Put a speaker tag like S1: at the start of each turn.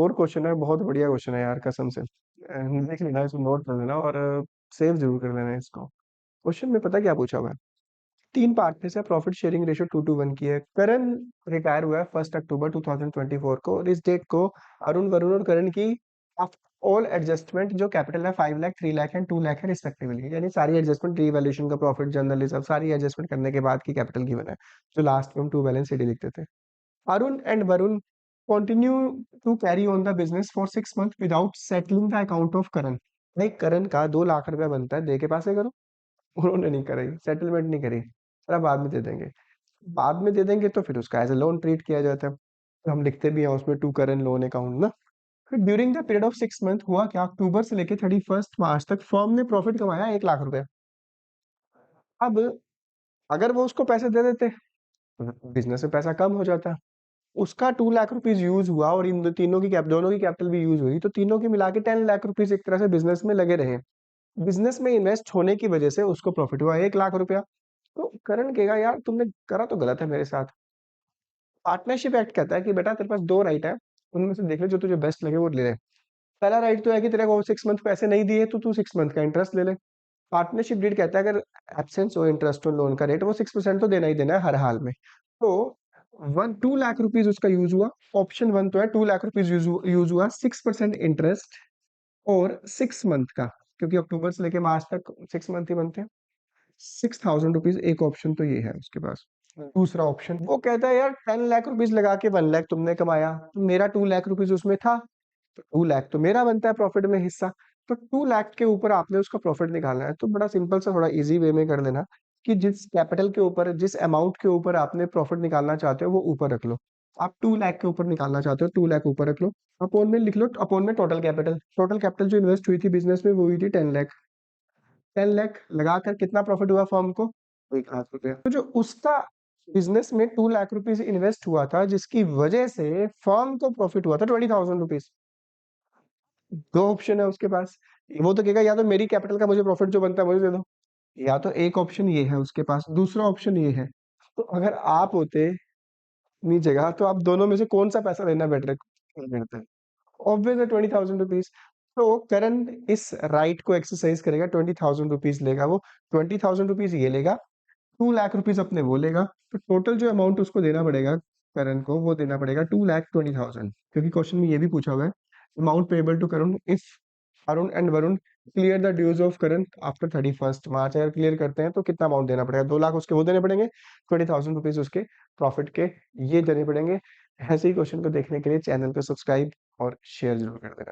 S1: और क्वेश्चन है, बहुत बढ़िया क्वेश्चन है यार, कसम से। देख लेना, इसको नोट कर लेना और सेव जरूर कर लेना इसको। क्वेश्चन में पता क्या पूछा हुआ है? तीन पार्टनर्स है, प्रॉफिट शेयरिंग रेशियो 2:1 की है। करण रिटायर हुआ है 1 अक्टूबर 2024 को, और इस डेट को अरुण, वरुण और करण की ऑल एडजस्टमेंट जो कैपिटल है 5 लाख, 3 लाख एंड 2 लाख है रिस्पेक्टिवली, यानी सारी एडजस्टमेंट, रीवैल्यूएशन का प्रॉफिट, जनरल रिजर्व, सारी एडजस्टमेंट करने के बाद की कैपिटल गिवन है, जो लास्ट में हम टू बैलेंस शीट लिखते थे। Arun and Varun continue to carry on the business for 6 months without settling the account of Karan। भाई करण का 2 लाख रुपया बनता है, दे के पासे करो। उन्होंने नहीं करी, सेटलमेंट नहीं करी, अरे बाद में दे देंगे। बाद में दे देंगे तो फिर उसका एज ए लोन ट्रीट किया जाता है, तो हम लिखते भी हैं उसमें टू करण लोन अकाउंट ना। फिर during the period of 6 month हुआ क्या, अक्टूबर से लेके 31 मार्च तक फर्म ने प्रॉफिट कमाया 1 लाख रुपए। अब अगर वो उसको पैसे दे देते, बिजनेस में पैसा कम हो जाता, उसका 2 लाख रुपीज यूज हुआ और इन तीनों की दोनों की कैपिटल भी यूज हुई, तो तीनों की मिला के 10 लाख रुपीज एक तरह से बिजनेस में लगे रहे। बिजनेस में इन्वेस्ट होने की वजह से उसको प्रॉफिट हुआ 1 लाख रुपया। तो करण कहेगा यार तुमने करा तो गलत है मेरे साथ। पार्टनरशिप एक्ट कहता है कि बेटा तेरे पास दो राइट है, उनमें से देख ले जो तुझे बेस्ट लगे वो ले ले। पहला राइट तो है कि तेरे को 6 मंथ पैसे नहीं दिए तो तू 6 मंथ का इंटरेस्ट ले ले। पार्टनरशिप डीड कहता है अगर एब्सेंस हो इंटरेस्ट ऑन लोन का रेट, वो 6% तो देना ही देना है हर हाल में। तो 2 लाख रुपीज उसका यूज हुआ। ऑप्शन वन तो है 2 लाख रुपीज यूज हुआ, 6% इंटरेस्ट और 6 मंथ का, क्योंकि अक्टूबर से लेके मार्च तक 6 मंथ ही बनते हैं। 6,000 रुपीज एक ऑप्शन तो ये है उसके पास। दूसरा ऑप्शन वो कहता है यार 10 लाख रुपीज लगा के 1 लाख तुमने कमाया, तो मेरा 2 लाख रुपीज उसमें था, तो 2 लाख तो मेरा बनता है प्रॉफिट में हिस्सा। तो 2 लाख के ऊपर आपने उसका प्रॉफिट निकालना है, तो बड़ा सिंपल सा, थोड़ा इजी वे में कर लेना कि जिस कैपिटल के ऊपर, जिस अमाउंट के ऊपर आपने प्रॉफिट निकालना चाहते हो वो ऊपर रख लो। आप 2 लाख के ऊपर निकालना चाहते हो, 2 लाख ऊपर रख लो। अपोन में लिख लो, अपोन में टोटल कैपिटल जो इन्वेस्ट हुई थी बिजनेस में वो हुई थी 10 लाख। 10 लाख लगाकर कितना प्रॉफिट हुआ फर्म को, 1 लाख रुपया। तो जो उसका बिजनेस में 2 लाख रुपीज इन्वेस्ट हुआ था, जिसकी वजह से फर्म को प्रॉफिट हुआ था 20,000 रुपीज। दो ऑप्शन है उसके पास। वो तो कहेगा या तो मेरी कैपिटल का मुझे प्रॉफिट जो बनता है मुझे दे दो, या तो एक ऑप्शन ये है उसके पास, दूसरा ऑप्शन ये है। तो अगर आप होते अपनी जगह तो आप दोनों में से कौन सा पैसा लेना बेटर करते हैं? ऑब्वियस है 20,000 रुपीज। तो करण इस राइट को एक्सरसाइज करेगा, 20,000 रुपीज लेगा वो, 20,000 रुपीज ये लेगा, 2 लाख रुपीज अपने वो लेगा। तो टोटल जो अमाउंट उसको देना पड़ेगा करण को, वो देना पड़ेगा 2,20,000, क्योंकि क्वेश्चन में ये भी पूछा हुआ है amount payable to Karan if Arun and Varun clear the dues of Karan after 31 March. अगर क्लियर करते हैं तो कितना अमाउंट देना पड़ेगा, 2 लाख उसके वो देने पड़ेंगे, 20,000 रुपीज उसके प्रॉफिट के ये देने पड़ेंगे। ऐसे ही क्वेश्चन को देखने के लिए चैनल को सब्सक्राइब और शेयर जरूर कर देना।